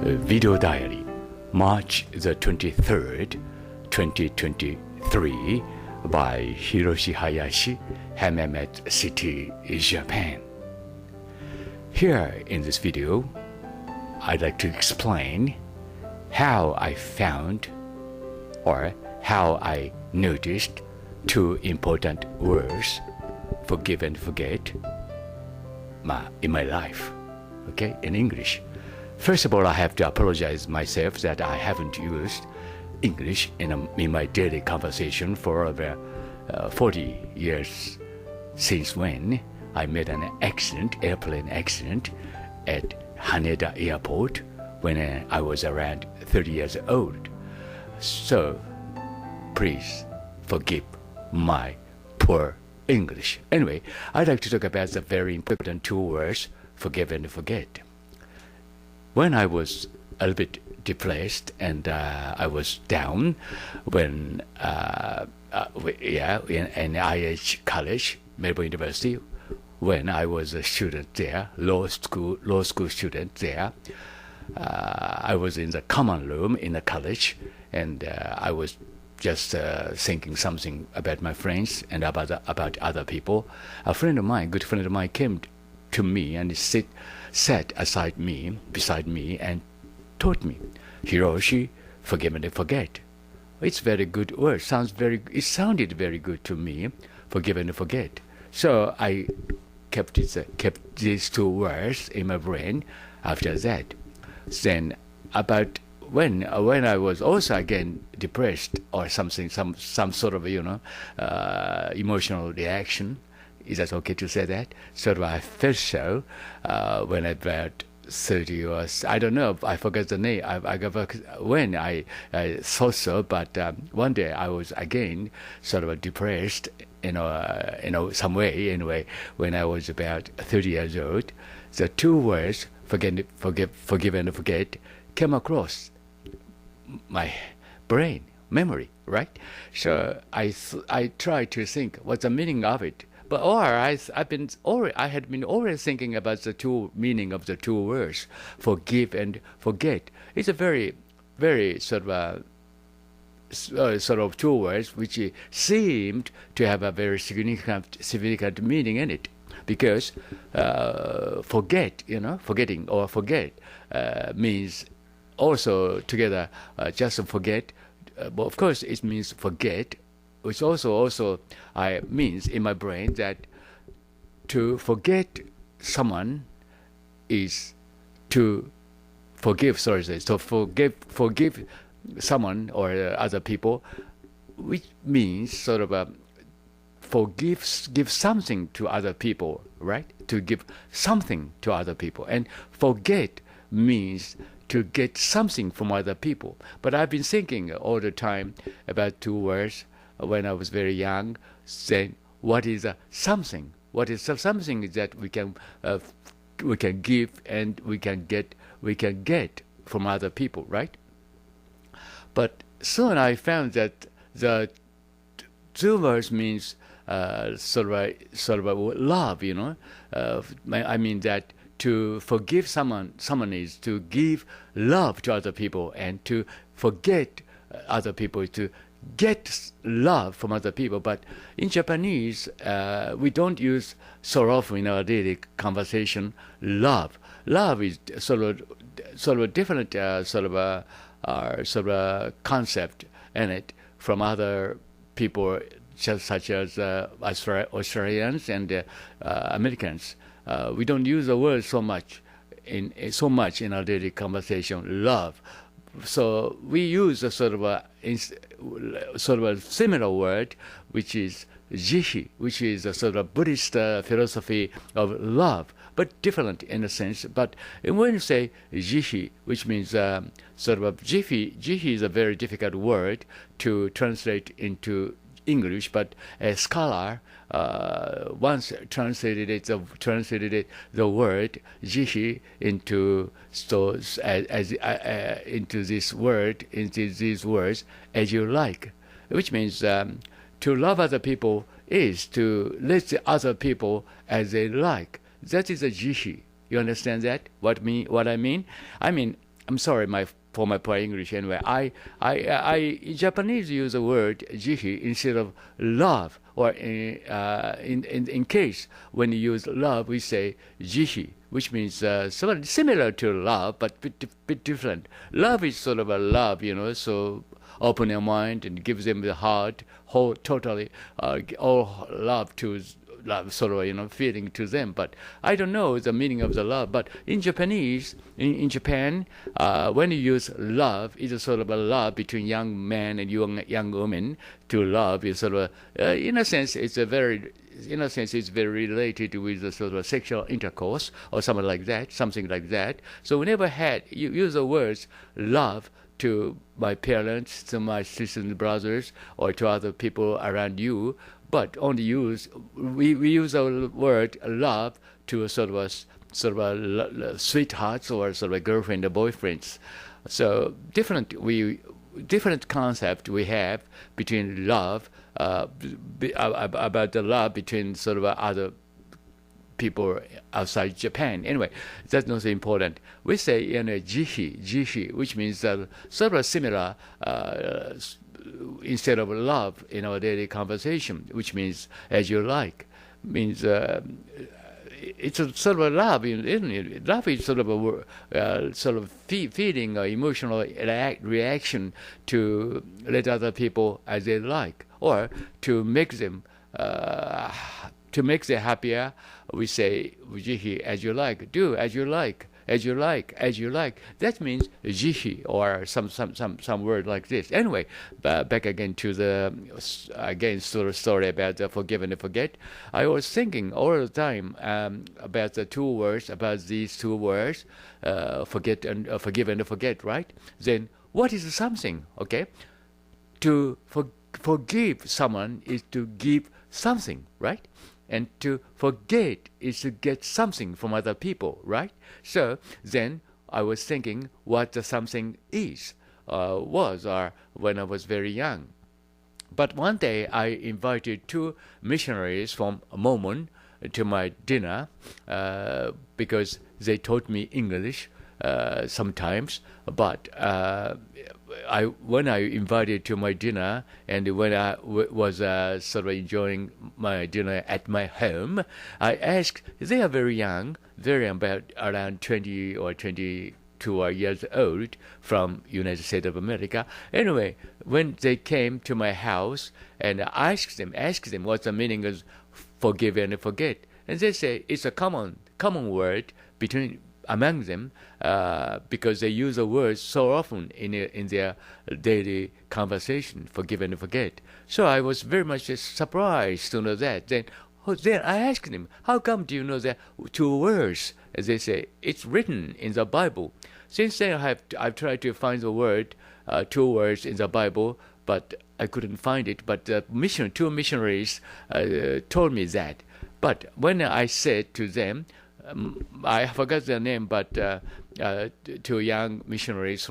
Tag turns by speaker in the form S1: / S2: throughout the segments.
S1: Video Diary, March the 23rd, 2023, by Hiroshi Hayashi, Hammamet City, Japan. Here in this video, I'd like to explain how I found or how I noticed two important words, forgive and forget, in my life, okay, in English. First of all, I have to apologize myself that I haven't used English in my daily conversation for over 40 years since when I made an accident, airplane accident at Haneda Airport when I was around 30 years old. So, please forgive my poor English. Anyway, I'd like to talk about the very important two words, forgive and forget. When I was a little bit depressed and I was down when in IH College, Melbourne University, when I was a student there, law school student there, I was in the common room in the college, and I was just thinking something about my friends and about other people. A friend of mine, good friend of mine, came to me and sat beside me and taught me, Hiroshi, forgive and forget. It's very good word. It sounded very good to me, forgive and forget. So I kept these two words in my brain after that. Then about when I was also again depressed or something, some sort of emotional reaction. Is that okay to say that? So I felt so when about 30 or I don't know. I forgot the name. When I thought so, but one day I was again sort of depressed, some way anyway. When I was about 30 years old, the two words forgive and forget came across my brain memory, right? So I tried to think what's the meaning of it. But I had been always thinking about the two meaning of the two words, forgive and forget. It's a very, very sort of two words which seemed to have a very significant meaning in it, because forgetting or forget means also together just forget. But of course, it means forget, which also means in my brain that to forget someone is to forgive. So forgive someone or other people, which means sort of give something to other people, right? To give something to other people, and forget means to get something from other people. But I've been thinking all the time about two words when I was very young, saying, what is something? What is something is that we can give and we can get from other people, right? But soon I found that the two words means sort of love, I mean that to forgive someone is to give love to other people, and to forget other people is to get love from other people. But in Japanese, we don't use so often in our daily conversation love. Love is sort of different sort of concept in it from other people, such as Australians and Americans. We don't use the word so much in our daily conversation, love. So we use a sort of a similar word, which is jihi, which is a sort of Buddhist philosophy of love, but different in a sense. But when you say jihi, which means sort of jihi is a very difficult word to translate into English, but a scholar once translated the word jihi into these words as you like, which means to love other people is to let the other people as they like. That is a jihi. You understand that? What I mean? I mean, I'm sorry for my poor English anyway. In Japanese use the word jihi instead of love, or in case when you use love we say jihi, which means somewhat similar to love but bit different. Love is sort of a love, so open your mind and give them the heart, whole totally all love to love, sort of feeling to them. But I don't know the meaning of the love. But in Japanese, in Japan, when you use love, it's a sort of a love between young man and young woman. To love is sort of in a sense it's very related with the sort of sexual intercourse or something like that. So we never use the words love to my parents, to my sisters and brothers, or to other people around you, but only we use the word love to a sort of sweethearts or sort of girlfriend or boyfriends. So different concept we have between love, about the love between sort of other people outside Japan. Anyway, that's not so important. We say jihi, which means sort of similar instead of love in our daily conversation, which means as you like. Means it's a sort of a love, isn't it? Love is sort of a feeling or emotional reaction to let other people as they like, or to make them happier. We say jihi, as you like, do as you like, as you like. That means jihi, or some word like this. Anyway, back again to the sort of story about the forgive and forget. I was thinking all the time about these two words, forget and forgive and forget, right? Then what is something? Okay, to forgive someone is to give something, right? And to forget is to get something from other people, right? So then I was thinking what the something was when I was very young. But one day I invited two missionaries from Mormon to my dinner because they taught me English sometimes. But when I invited to my dinner, and when I was sort of enjoying my dinner at my home, I asked, they are very young, about around 20 or 22 years old, from United States of America. Anyway, when they came to my house, and I asked them what's the meaning of forgive and forget, and they say it's a common word among them, because they use the words so often in their daily conversation, forgive and forget. So I was very much surprised to know that. Then I asked them, how come do you know that two words? As they say, it's written in the Bible. Since then I've tried to find the word, two words in the Bible, but I couldn't find it. But two missionaries told me that. But when I said to them, I forgot their name, but two young missionaries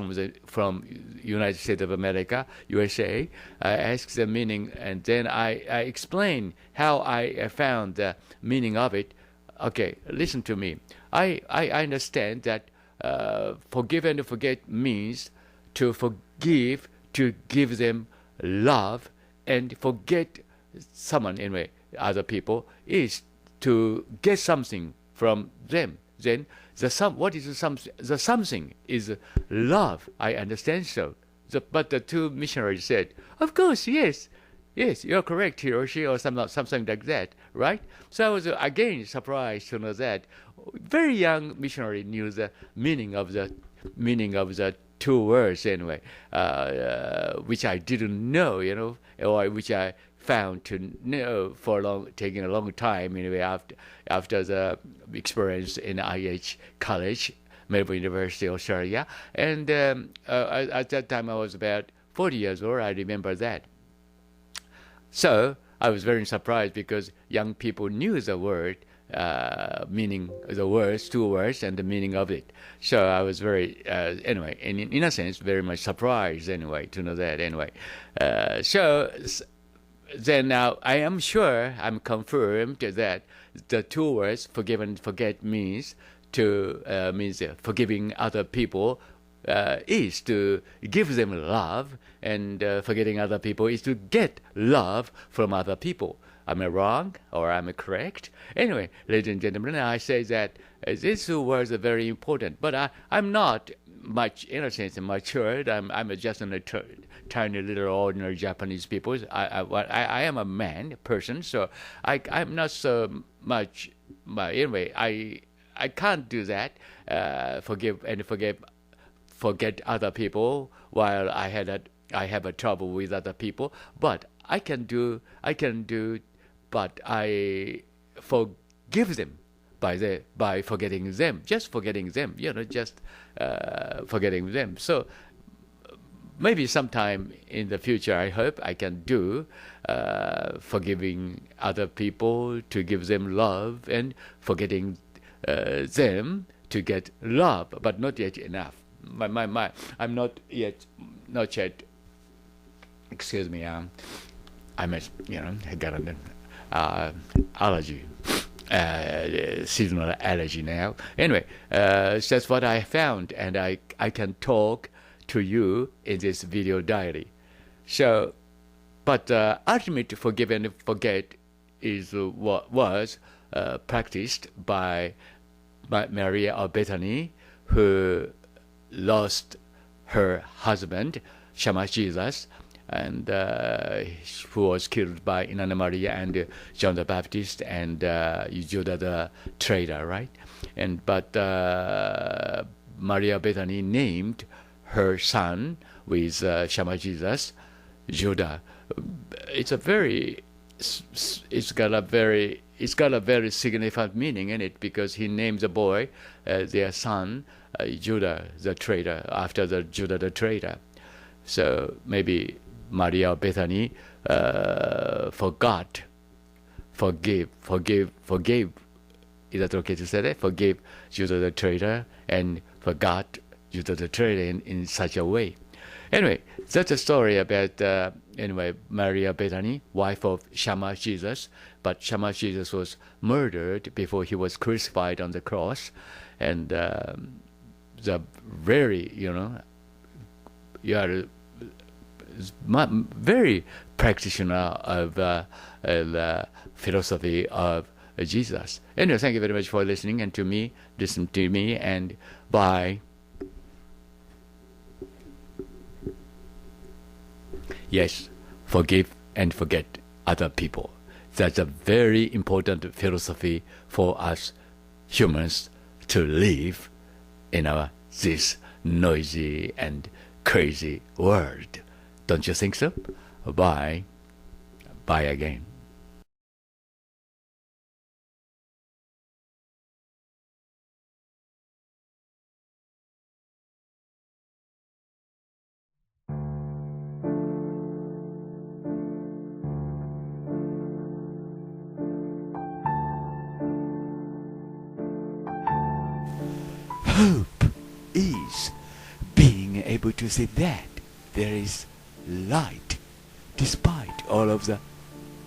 S1: from United States of America, USA, I asked the meaning, and then I explained how I found the meaning of it. Okay, listen to me. I understand that forgive and forget means to forgive, to give them love, and forget someone, anyway, other people, is to get something from them. Then what is the something is love. I understand so. But the two missionaries said, of course, yes, you're correct, Hiroshi, or something like that, right? So I was again surprised to know that very young missionary knew the meaning of the two words anyway, which I didn't know, or which I found to know taking a long time anyway after the experience in IH College, Melbourne University, Australia. And at that time I was about 40 years old, I remember that. So I was very surprised because young people knew the word, meaning the words, two words, and the meaning of it. So I was very, anyway, in a sense, very much surprised anyway to know that anyway. So then now I am sure, I'm confirmed that the two words forgive and forget means forgiving other people is to give them love, and forgetting other people is to get love from other people. Am I wrong or am I correct? Anyway, ladies and gentlemen, I say that these two words are very important, but I'm not much, in a sense, matured. I'm just a tiny little ordinary Japanese people. I am a man, person, so I'm not so much. Anyway, I can't do that. Forgive and forget other people while I have a trouble with other people. But I can do. But I forgive them by forgetting them, just forgetting them, just forgetting them. So maybe sometime in the future, I hope I can do forgiving other people to give them love, and forgetting them to get love, but not yet enough. I'm not yet. Excuse me. I got an allergy. Seasonal allergy now. Anyway, that's what I found, and I can talk to you in this video diary. So, but ultimate forgive and forget is what was practiced by Maria of Bethany, who lost her husband, Shama Jesus, and who was killed by Inanna Maria and John the Baptist and Judah the traitor, right? But Maria Bethany named her son with Shama Jesus, Judah. It's got a very significant meaning in it, because he named the boy, their son, Judah the traitor, after the Judah the traitor. So maybe Maria Bethany forgave. Is that okay to say that? Forgave Judah the traitor and forgot Judah the traitor in such a way. Anyway, that's a story about Maria Bethany, wife of Shama Jesus. But Shama Jesus was murdered before he was crucified on the cross, and the very very practitioner of the philosophy of Jesus. Anyway, thank you very much for listening and listen to me, and bye. Yes, forgive and forget other people. That's a very important philosophy for us humans to live in this noisy and crazy world. Don't you think so? Bye. Bye again. Hope is being able to see that there is light despite all of the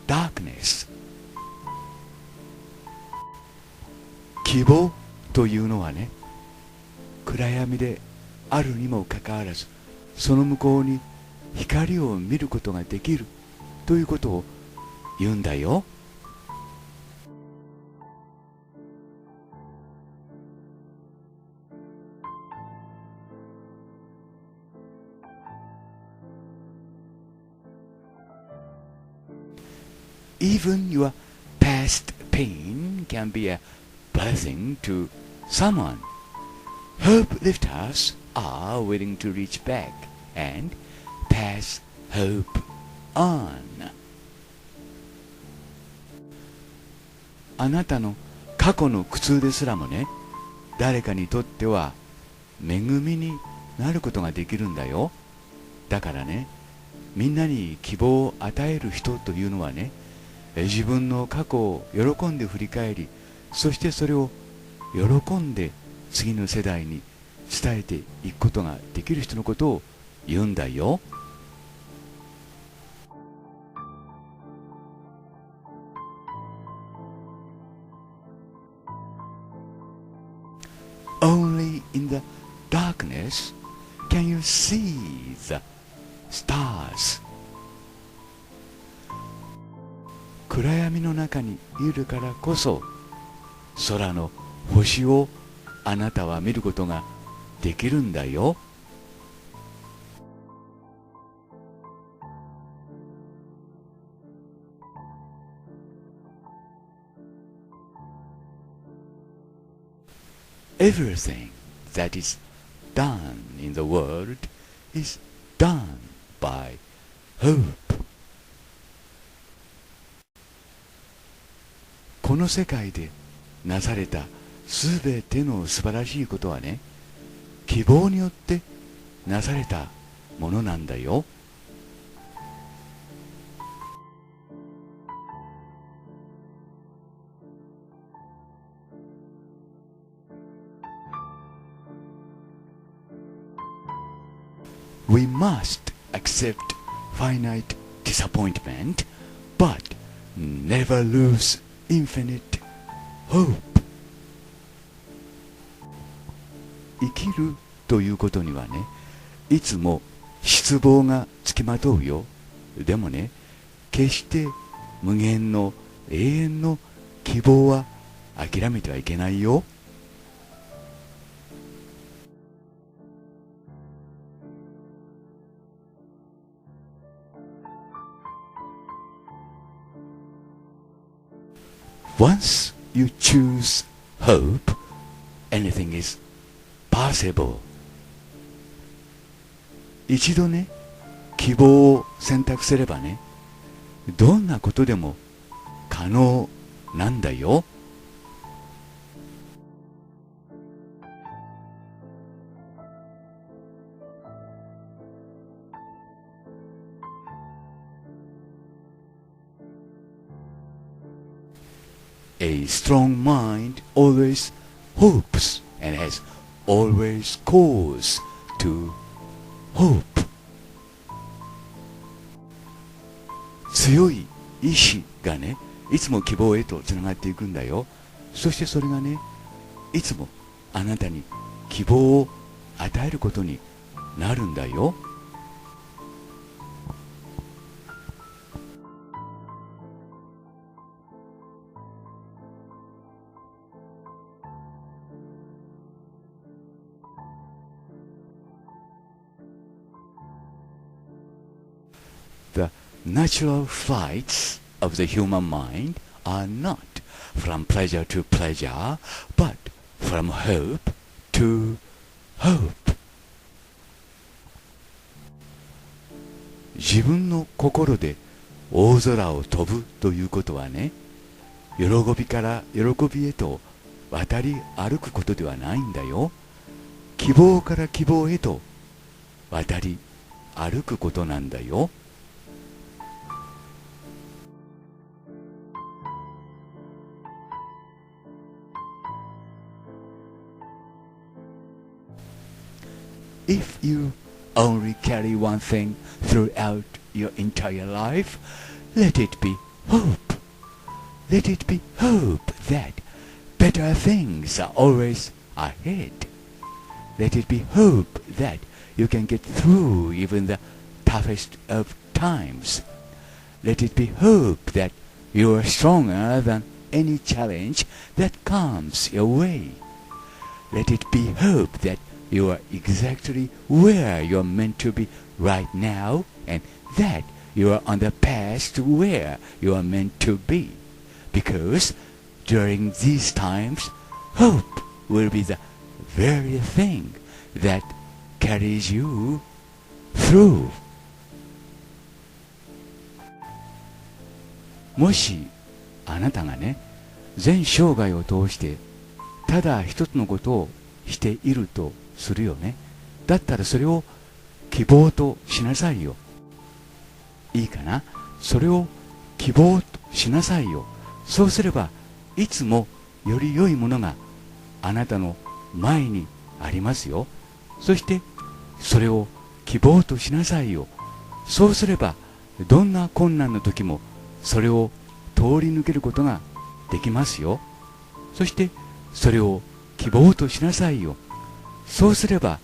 S1: darkness. 希望というのはね、暗闇であるにもかかわらず、その向こうに光を見ることができるということを言うんだよ。Even your past pain can be a blessing to someone. Hope lifters are willing to reach back and pass hope on. あなたの過去の苦痛ですらもね、誰かにとっては恵みになることができるんだよ。だからね、みんなに希望を与える人というのはね、自分の過去を喜んで振り返り、そしてそれを喜んで次の世代に伝えていくことができる人のことを言うんだよ。Only in the darkness Can you see the stars? 暗闇の中にいるからこそ空の星をあなたは見ることができるんだよ。Everything that is done in the world is done by hope. この世界でなされたすべての素晴らしいことはね、希望によってなされたものなんだよ。We must accept finite disappointment, but never lose infinite hope. 生きるということにはね、いつも失望がつきまとうよ。でもね、決して無限の永遠の希望は諦めてはいけないよ。Once you choose hope, anything is possible. 一度ね、希望を選択すればね、どんなことでも可能なんだよ。A strong mind always hopes and has always cause to hope. 強い意志がね、いつも希望へとつながっていくんだよ。そしてそれがね、いつもあなたに希望を与えることになるんだよ。The natural flights of the human mind are not from pleasure to pleasure, but from hope to hope. 自分の心で大空を飛ぶということはね、喜びから喜びへと渡り歩くことではないんだよ。希望から希望へと渡り歩くことなんだよ。If you only carry one thing throughout your entire life, let it be hope. Let it be hope that better things are always ahead. Let it be hope that you can get through even the toughest of times. Let it be hope that you are stronger than any challenge that comes your way. Let it be hope that you are exactly where you are meant to be right now, and that you are on the path to where you are meant to be. Because during these times, hope will be the very thing that carries you through. もしあなたがね、全生涯を通してただ一つのことをしているとするよね。だったらそれを希望としなさいよ。いいかな？それを希望としなさいよ。そうすればいつもより良いものがあなたの前にありますよ。そしてそれを希望としなさいよ。そうすればどんな困難の時もそれを通り抜けることができますよ。そしてそれを希望としなさいよ。そうすれば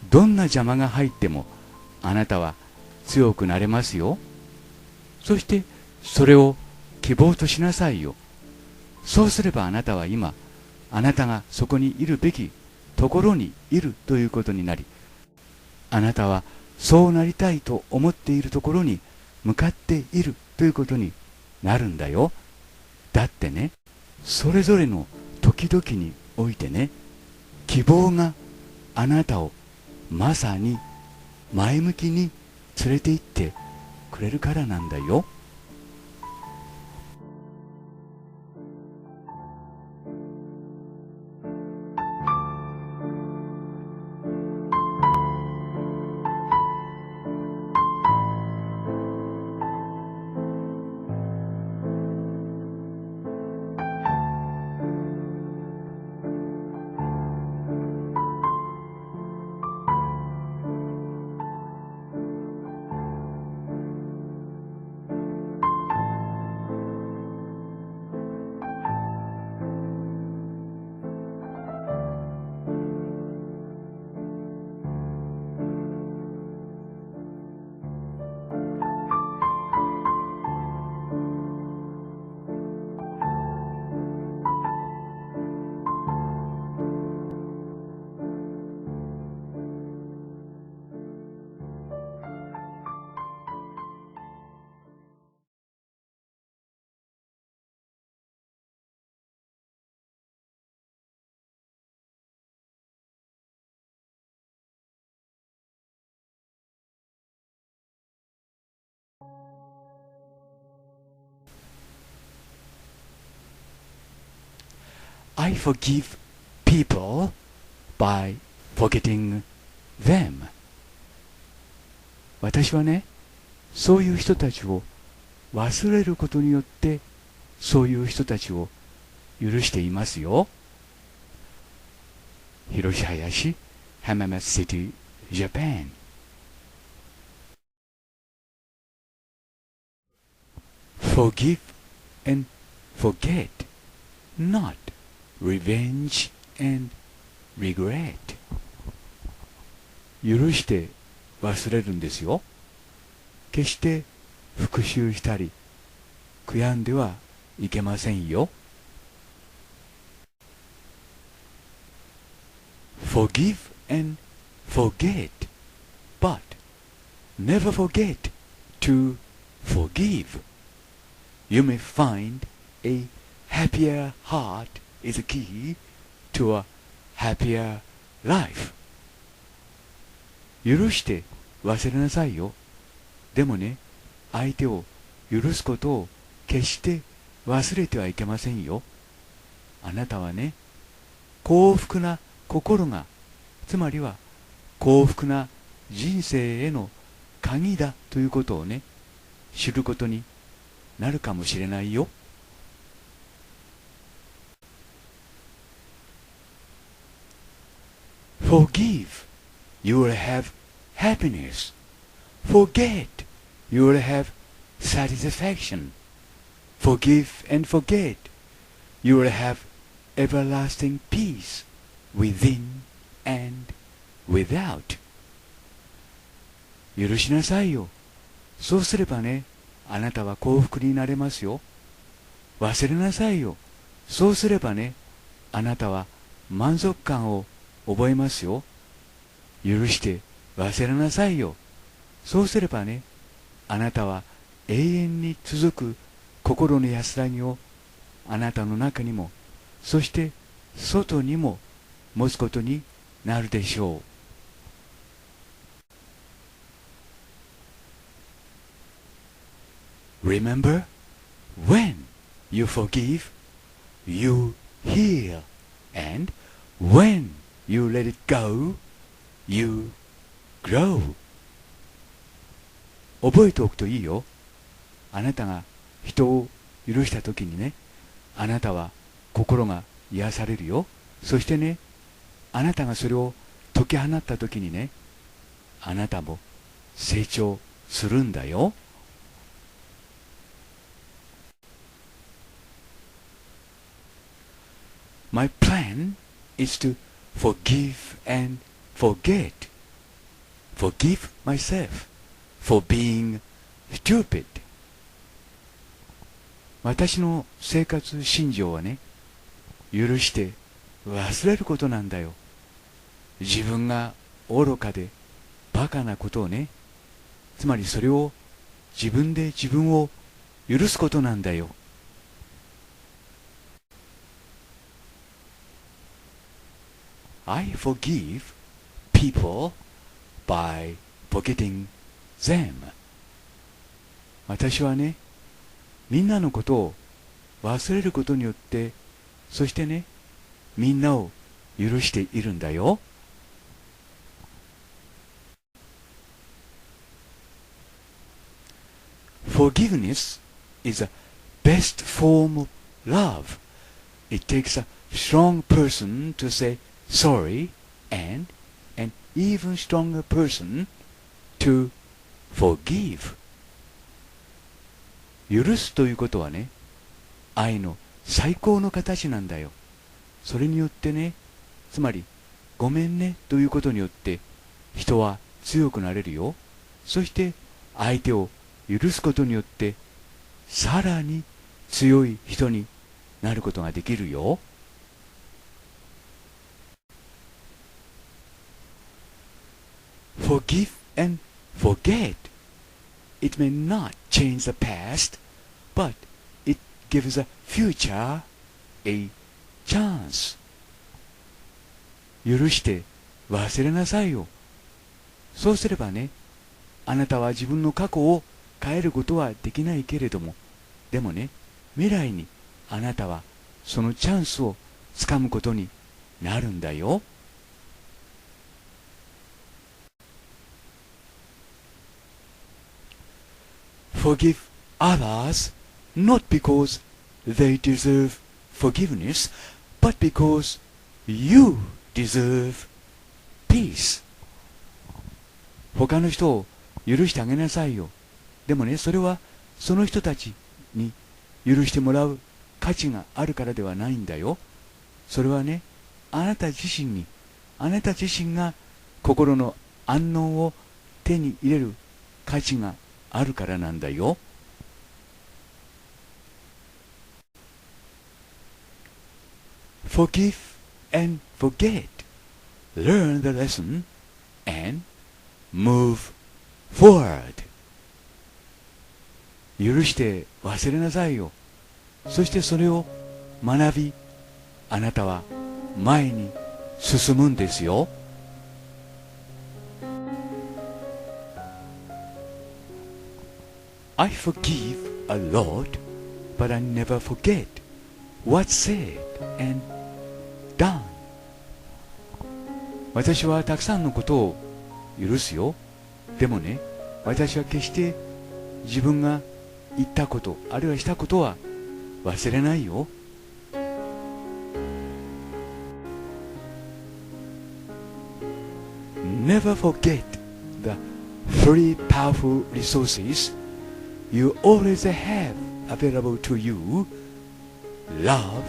S1: どんな邪魔が入ってもあなたは強くなれますよ。そしてそれを希望としなさいよ。そうすればあなたは今、あなたがそこにいるべきところにいるということになり、あなたはそうなりたいと思っているところに向かっているということになるんだよ。だってね、それぞれの時々においてね、希望があなたをまさに前向きに連れて行ってくれるからなんだよ。I forgive people by forgetting them. 私はね、そういう人たちを忘れることによってそういう人たちを許していますよ。広林、浜松 City, Japan. Forgive and forget, not revenge and regret. 許して忘れるんですよ。決して復讐したり悔やんではいけませんよ。Forgive and forget, but never forget to forgive. You may find a happier heart is a key to a happier life. 許して忘れなさいよ。でもね、相手を許すことを決して忘れてはいけませんよ。あなたはね、幸福な心が、つまりは幸福な人生への鍵だということをね、知ることになるかもしれないよ。Forgive, you will have happiness. Forget, you will have satisfaction. Forgive and forget, you will have everlasting peace within and without. 許しなさいよ。そうすればね、あなたは幸福になれますよ。忘れなさいよ。そうすればね、あなたは満足感を覚えますよ。許して忘れなさいよ。そうすればね、あなたは永遠に続く心の安らぎをあなたの中にも、そして外にも持つことになるでしょう。Remember, when you forgive, you heal, and when you let it go, you grow. 覚えておくといいよ。あなたが人を許したときにね、あなたは心が癒されるよ。そしてね、あなたがそれを解き放ったときにね、あなたも成長するんだよ。My plan is to forgive and forget forgive myself for being stupid. 私の生活信条はね、許して忘れることなんだよ。自分が愚かでバカなことをね、つまりそれを自分で自分を許すことなんだよ。I forgive people by forgetting them. 私はね、みんなのことを忘れることによって、そしてね、みんなを許しているんだよ。Forgiveness is the best form of love. It takes a strong person to say sorry and an even stronger person to forgive. 許すということはね、愛の最高の形なんだよ。それによってね、つまりごめんねということによって人は強くなれるよ。そして相手を許すことによってさらに強い人になることができるよ。Forgive and forget. It may not change the past, but it gives the future a chance. 許して忘れなさいよ。そうすればね、あなたは自分の過去を変えることはできないけれども、でもね、未来にあなたはそのチャンスをつかむことになるんだよ。Forgive others not because they deserve forgiveness, but because you deserve peace. 他の人を許してあげなさいよ。でもね、それはその人たちに許してもらう価値があるからではないんだよ。それはね、あなた自身に、あなた自身が心の安穏を手に入れる価値があるからなんだよ。Forgive and forget. Learn the lesson and move forward. 許して忘れなさいよ。そしてそれを学び、あなたは前に進むんですよ。I forgive a lot, but I never forget what's said and done. 私はたくさんのことを許すよ。でもね、私は決して自分が言ったこと、あるいはしたことは忘れないよ。Never forget the three powerful resources you always have available to you: love,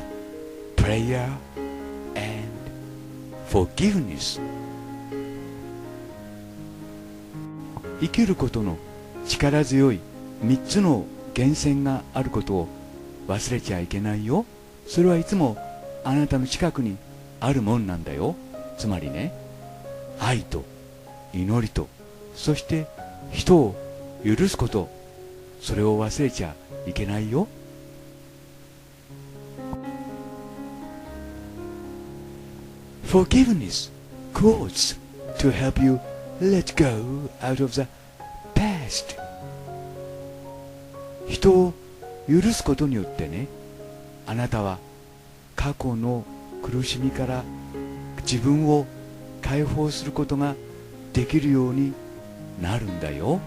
S1: prayer, and forgiveness. 生きることの力強い3つの源泉があることを忘れちゃいけないよ。それはいつもあなたの近くにあるもんなんだよ。つまりね、愛と祈りと、そして人を許すこと、それを忘れちゃいけないよ。Forgiveness quotes to help you let go out of the past. 人を許すことによってね、あなたは過去の苦しみから自分を解放することができるようになるんだよ。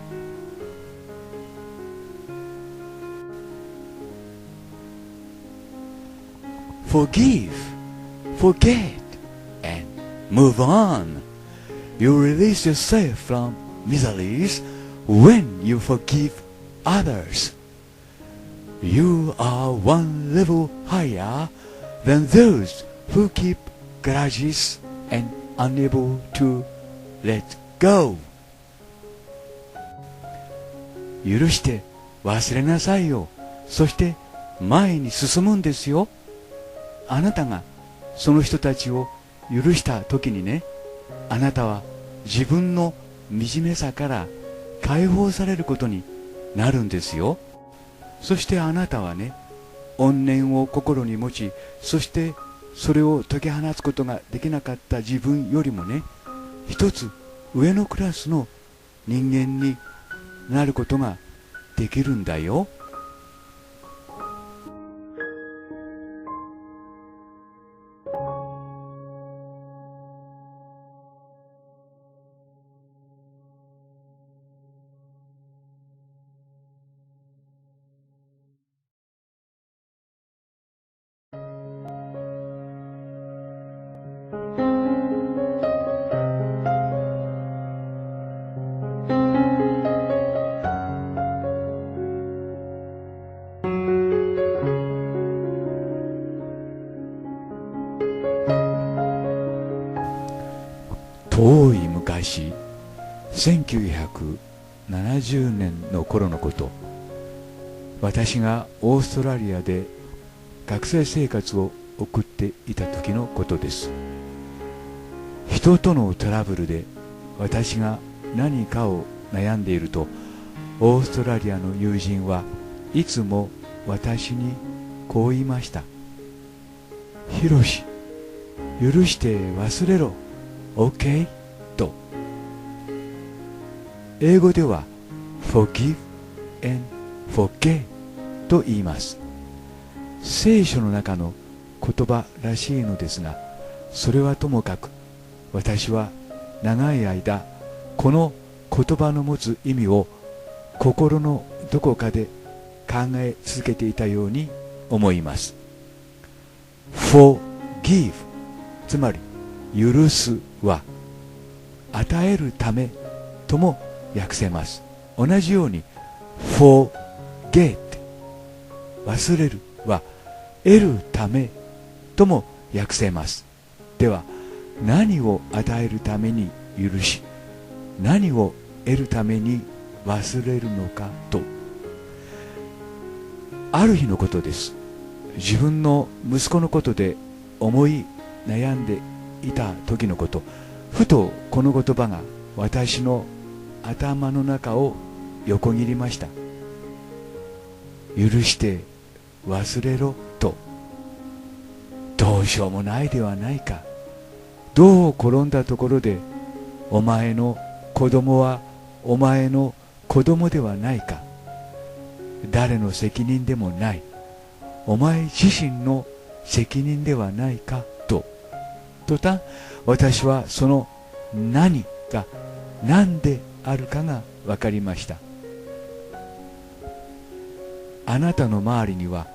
S1: Forgive, forget, and move on. You release yourself from miseries when you forgive others. You are one level higher than those who keep grudges and unable to let go.
S2: 許して忘れなさいよ。そして前に進むんですよ。あなたがその人たちを許した時にね、あなたは自分の惨めさから解放されることになるんですよ。そしてあなたはね、怨念を心に持ち、そしてそれを解き放つことができなかった自分よりもね、一つ上のクラスの人間になることができるんだよ。遠い昔、1970年の頃のこと、私がオーストラリアで学生生活を送っていた時のことです。人とのトラブルで私が何かを悩んでいると、オーストラリアの友人はいつも私にこう言いました。ひろし、許して忘れろ。OK? と。英語では Forgive and forget と言います。聖書の中の言葉らしいのですが、それはともかく、私は長い間この言葉の持つ意味を心のどこかで考え続けていたように思います。 Forgive、 つまり許すは与えるためとも訳せます。同じように forget、 忘れるは得るためとも訳せます。では何を与えるために許し、何を得るために忘れるのかと。ある日のことです。自分の息子のことで思い悩んでいた時のこと、ふとこの言葉が私の頭の中を横切りました。許して忘れろと。どうしようもないではないか。どう転んだところでお前の子供はお前の子供ではないか。誰の責任でもない。お前自身の責任ではないかと。途端私はその何が何であるかが分かりました。あなたの周りには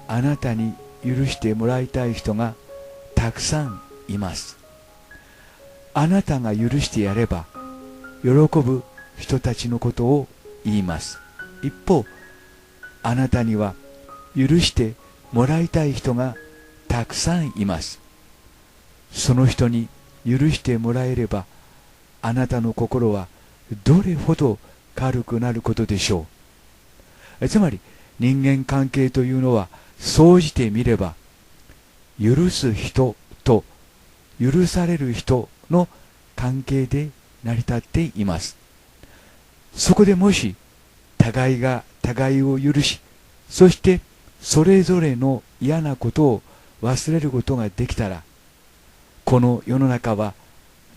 S2: あなたに許してもらいたい人がたくさんいます。あなたが許してやれば喜ぶ人たちのことを言います。一方、あなたには許してもらいたい人がたくさんいます。その人に許してもらえれば、あなたの心はどれほど軽くなることでしょう。つまり人間関係というのは、総じてみれば許す人と許される人の関係で成り立っています。そこでもし互いが互いを許し、そしてそれぞれの嫌なことを忘れることができたら、この世の中は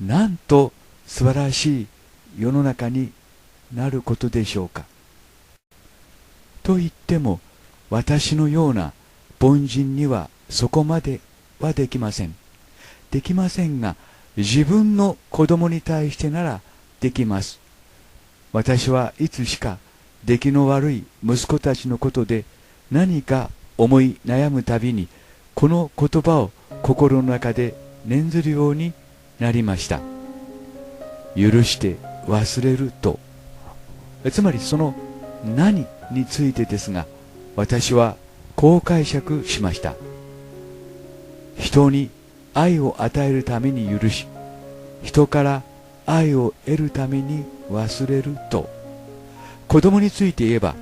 S2: なんと素晴らしい世の中になることでしょうか。と言っても、私のような凡人にはそこまではできません。できませんが、自分の子供に対してならできます。私はいつしか出来の悪い息子たちのことで何か思い悩むたびに、この言葉を心の中で念ずるようになりました。許して忘れると。つまりその何についてですが、私はこう解釈しました。人に愛を与えるために許し、人から愛を得るために忘れると。子供について言えば、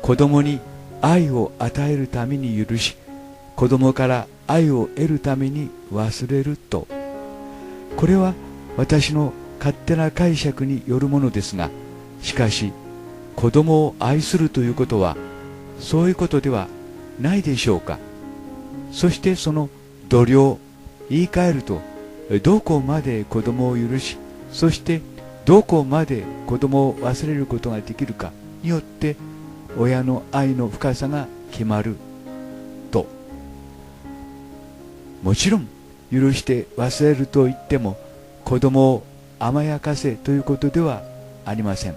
S2: 子供に愛を与えるために許し、子供から愛を得るために忘れると。これは私の勝手な解釈によるものですが、しかし子供を愛するということはそういうことではないでしょうか。そしてその度量、言い換えると、どこまで子供を許し、そしてどこまで子供を忘れることができるかによって親の愛の深さが決まると。もちろん許して忘れると言っても子供を甘やかせということではありません。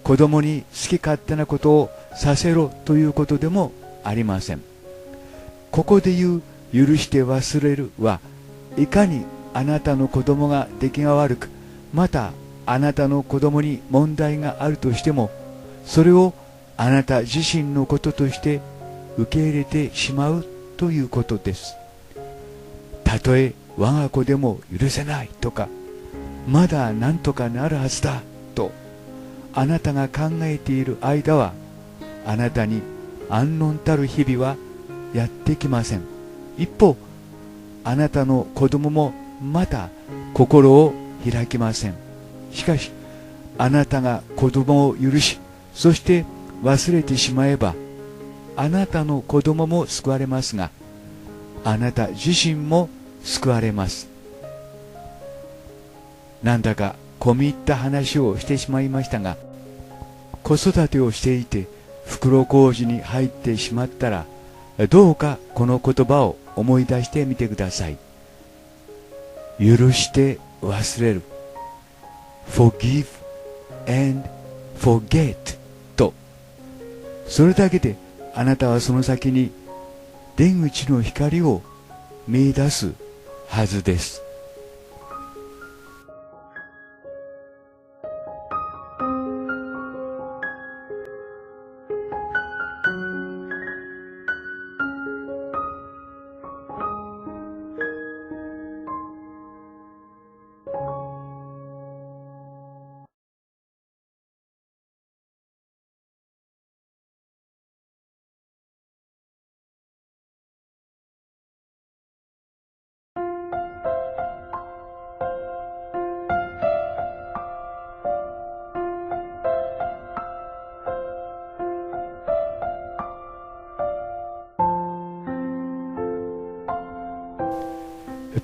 S2: 子供に好き勝手なことをさせろということでもありません。ここで言う許して忘れるは、いかにあなたの子供が出来が悪く、またあなたの子供に問題があるとしても、それをあなた自身のこととして受け入れてしまうということです。たとえ我が子でも許せないとか、まだ何とかなるはずだとあなたが考えている間は、あなたに安穏たる日々はやってきません。一方、あなたの子供もまた心を開きません。しかしあなたが子供を許し、そして忘れてしまえば、あなたの子供も救われますが、あなた自身も救われます。なんだか込み入った話をしてしまいましたが、子育てをしていて袋小路に入ってしまったら、どうかこの言葉を思い出してみてください。許して忘れる。Forgive and forget と。それだけであなたはその先に出口の光を見出すはずです。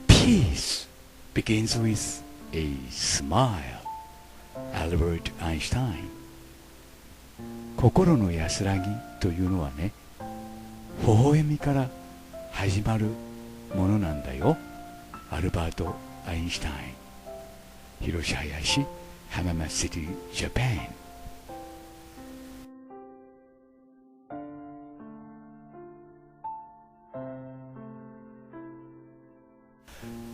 S2: Peace begins with a smile. Albert Einstein。 心の安らぎというのはね、微笑みから始まるものなんだよ。アルバート・アインシュタイン。広島市浜松シティ、ジャパン。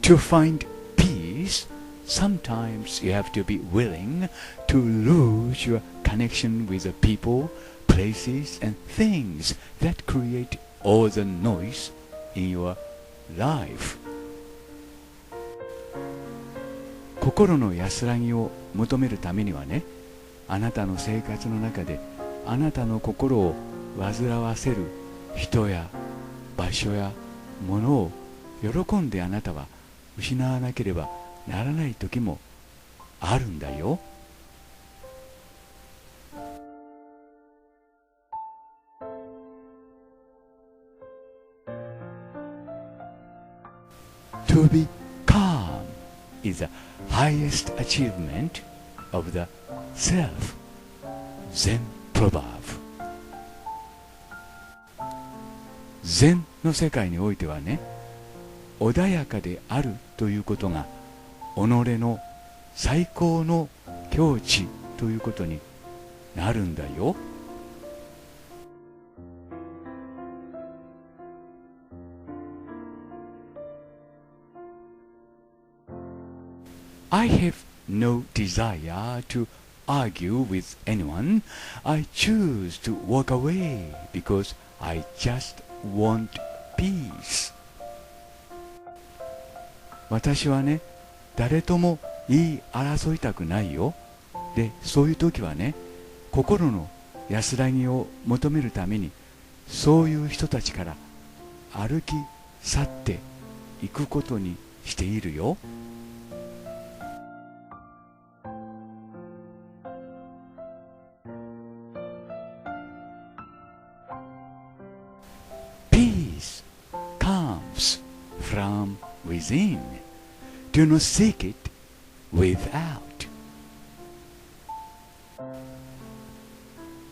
S2: To find peace, sometimes you have to be willing to lose your connection with the people, places, and things that create all the noise in your life. 心の安らぎを求めるためにはね、あなたの生活の中であなたの心を煩わせる人や場所やものを喜んであなたは失わなければならない時もあるんだよ。To be calm is the highest achievement of the self. Zen proverb。 禅の世界においてはね、穏やかであるということが己の最高の境地ということになるんだよ。I have no desire to argue with anyone. I choose to walk away because I just want peace. 私はね、誰とも言い争いたくないよ。で、そういう時はね、心の安らぎを求めるために、そういう人たちから歩き去っていくことにしているよ。Peace comes from within. Do not seek it without.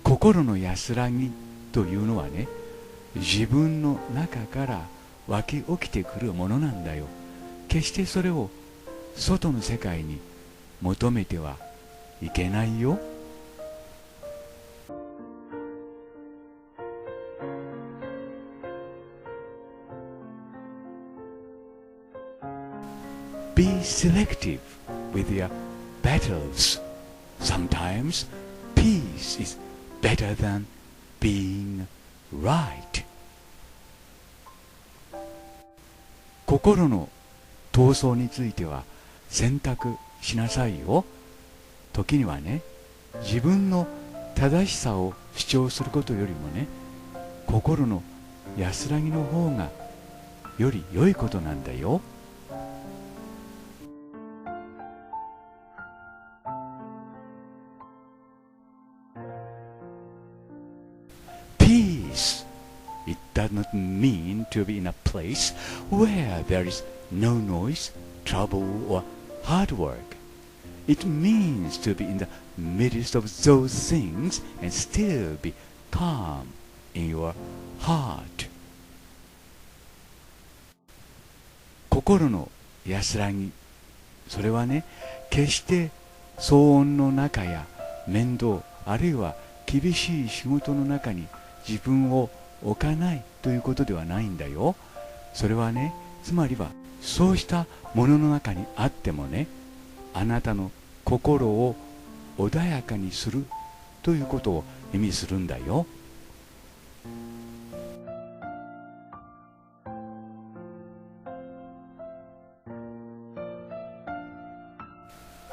S2: 心の安らぎというのはね、自分の中から湧き起きてくるものなんだよ。決してそれを外の世界に求めてはいけないよ。Be selective with your battles. Sometimes peace is better than being right. 心の闘争については選択しなさいよ。時にはね、自分の正しさを主張することよりもね、心の安らぎの方がより良いことなんだよ。Peace. It does not mean to be in a place where there is no noise, trouble, or hard work. It means to be in the midst of those things and still be calm in your heart. 心の安らぎ、それはね、決して騒音の中や面倒、あるいは厳しい仕事の中に自分を置かないということではないんだよ。それはね、つまりはそうしたものの中にあってもね、あなたの心を穏やかにするということを意味するんだよ。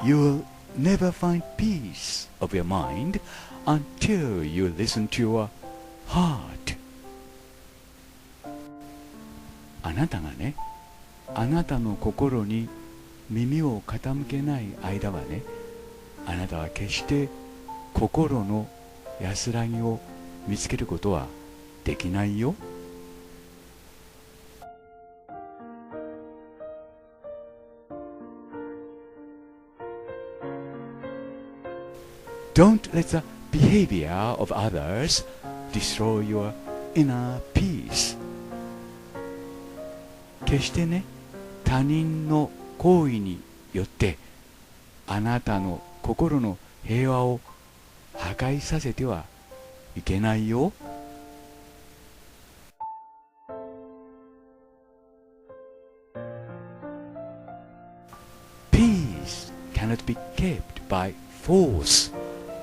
S2: You will never find peace of your mind until you listen to your heart. あなたがね、あなたの心に耳を傾けない間はね、あなたは決して心の安らぎを見つけることはできないよ。Don't let the behavior of others destroy your inner peace. 決してね、他人の行為によってあなたの心の平和を破壊させてはいけないよ。Peace cannot be kept by force.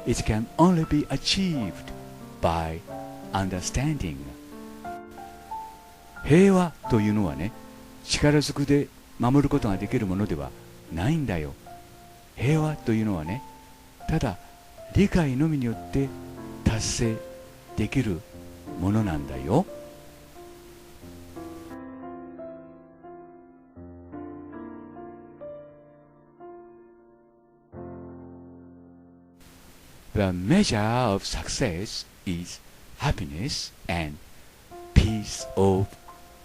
S2: It can only be achieved by understanding. 平和というのはね、力ずくで守ることができるものではないんだよ。平和というのはね、ただ理解のみによって達成できるものなんだよ。The measure of success is happiness and peace of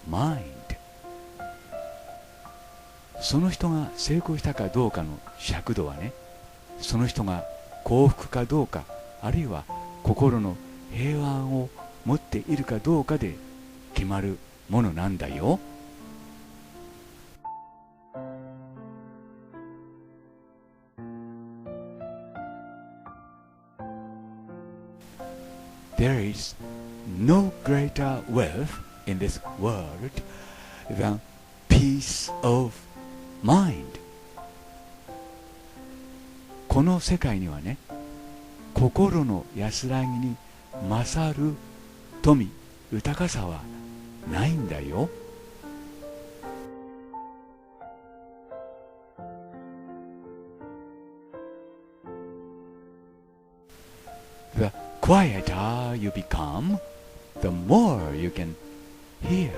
S2: mind. その人が成功したかどうかの尺度はね、その人が幸福かどうか、あるいは心の平和を持っているかどうかで決まるものなんだよ。There is no greater wealth in this world than peace of mind. この世界にはね、心の安らぎに勝る富、豊かさはないんだよ。The quieter you become, the more you can hear.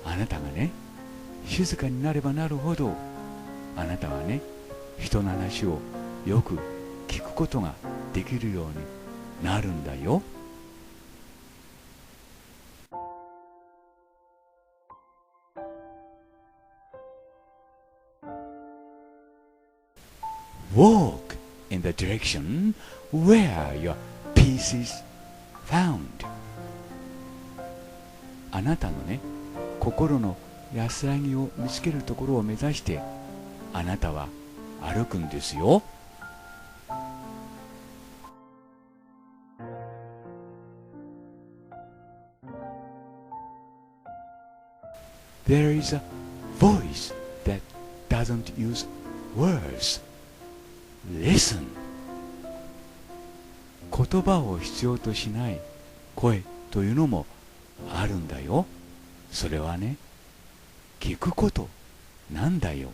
S2: あなたがね、静かになればなるほど、あなたはね、人の話をよく聞くことができるようになるんだよ。Walk in the direction where your peace is found. あなたのね、心の安らぎを見つけるところを目指してあなたは歩くんですよ。There is a voice that doesn't use words. Listen. 言葉を必要としない声というのもあるんだよ。それはね、聞くことなんだよ。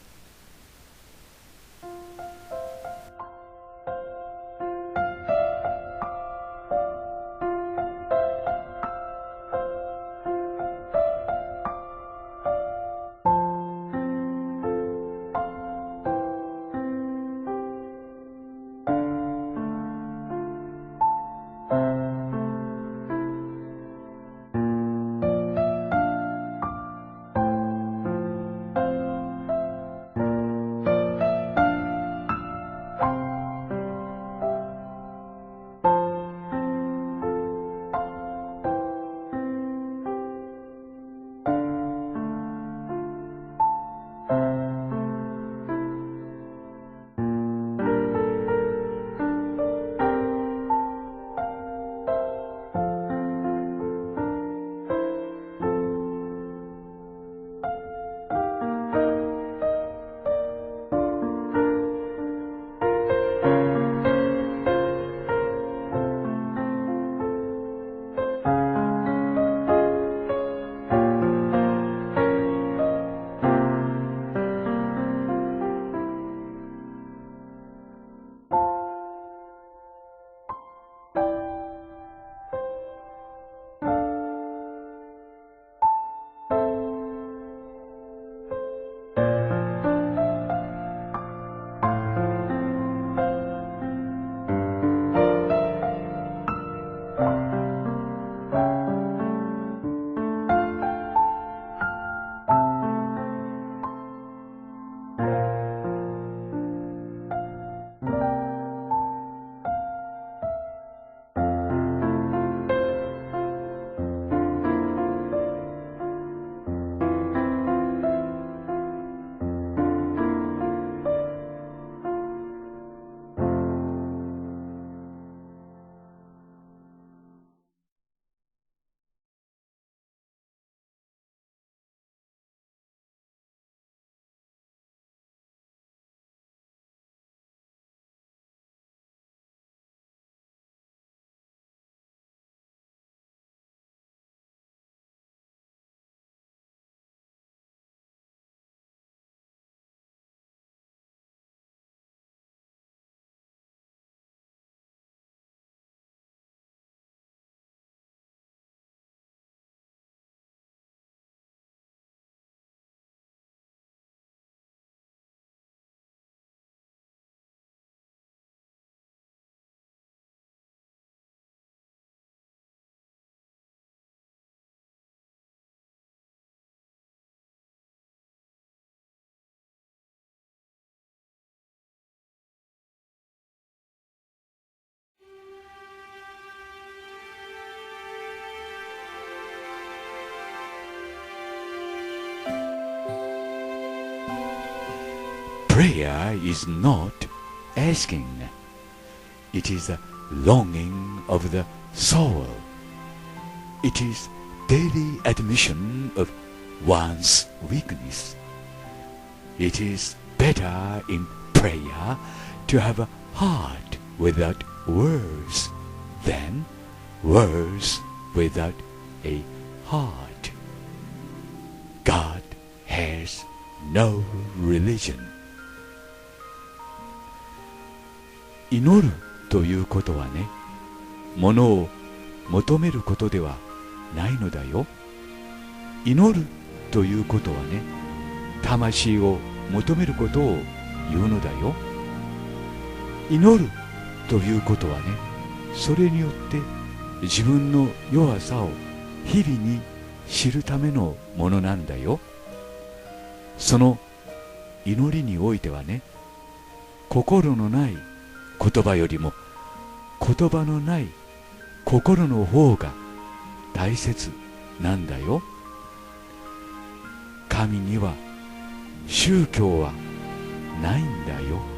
S2: Prayer is not asking. It is a longing of the soul. It is daily admission of one's weakness. It is better in prayer to have a heart without words than words without a heart. God has no religion. 祈るということはね、ものを求めることではないのだよ。祈るということはね、魂を求めることを言うのだよ。祈るということはね、それによって自分の弱さを日々に知るためのものなんだよ。その祈りにおいてはね、心のない言葉よりも言葉のない心の方が大切なんだよ。神には宗教はないんだよ。